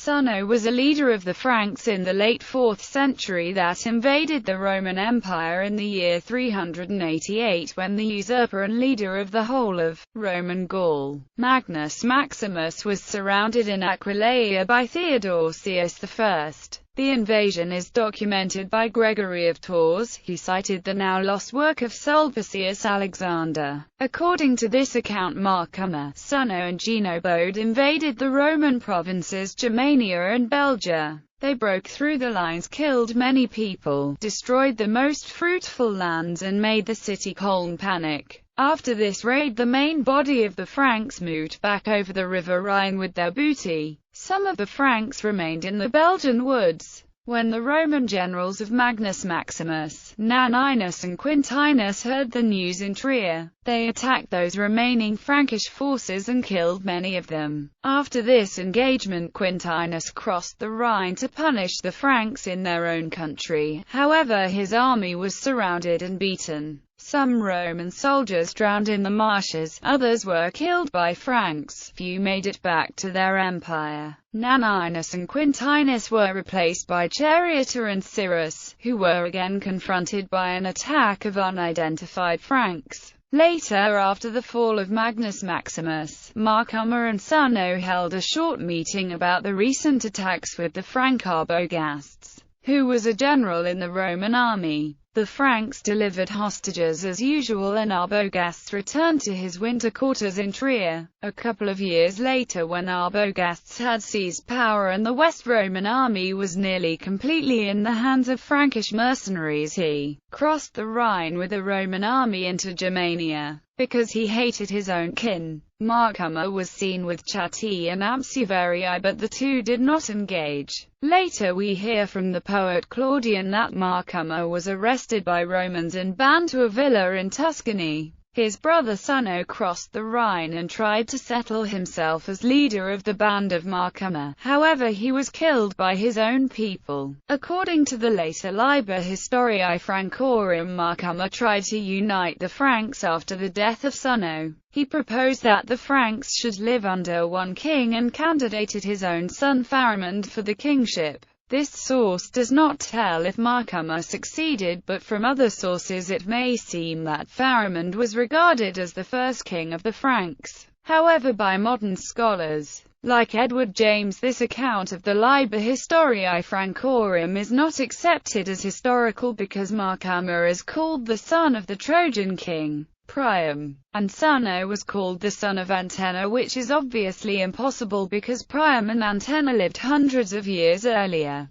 Sunno was a leader of the Franks in the late 4th century that invaded the Roman Empire in the year 388 when the usurper and leader of the whole of Roman Gaul, Magnus Maximus, was surrounded in Aquileia by Theodosius I. The invasion is documented by Gregory of Tours, who cited the now-lost work of Sulpicius Alexander. According to this account, Marcomer, Sunno and Genobode invaded the Roman provinces Germania and Belgia. They broke through the lines, killed many people, destroyed the most fruitful lands and made the city Cologne panic. After this raid, the main body of the Franks moved back over the river Rhine with their booty. Some of the Franks remained in the Belgian woods. When the Roman generals of Magnus Maximus, Naninus and Quintinus heard the news in Trier, they attacked those remaining Frankish forces and killed many of them. After this engagement, Quintinus crossed the Rhine to punish the Franks in their own country. However, his army was surrounded and beaten. Some Roman soldiers drowned in the marshes, others were killed by Franks, few made it back to their empire. Naninus and Quintinus were replaced by Charioter and Cyrus, who were again confronted by an attack of unidentified Franks. Later, after the fall of Magnus Maximus, Marcomer and Sunno held a short meeting about the recent attacks with the Frank Arbogast, who was a general in the Roman army. The Franks delivered hostages as usual and Arbogast returned to his winter quarters in Trier. A couple of years later, when Arbogast had seized power and the West Roman army was nearly completely in the hands of Frankish mercenaries, he crossed the Rhine with the Roman army into Germania. Because he hated his own kin, Marcomer was seen with Chatti and Absiverii, but the two did not engage. Later we hear from the poet Claudian that Marcomer was arrested by Romans and banned to a villa in Tuscany. His brother Sunno crossed the Rhine and tried to settle himself as leader of the band of Marcomer. However, he was killed by his own people. According to the later Liber Historiae Francorum, Marcomer tried to unite the Franks after the death of Sunno. He proposed that the Franks should live under one king and candidated his own son Pharamond for the kingship. This source does not tell if Marcomer succeeded, but from other sources it may seem that Pharamond was regarded as the first king of the Franks. However, by modern scholars, like Edward James, this account of the Liber Historiae Francorum is not accepted as historical because Marcomer is called the son of the Trojan king, Priam, and Sunno was called the son of Antenna, which is obviously impossible because Priam and Antenna lived hundreds of years earlier.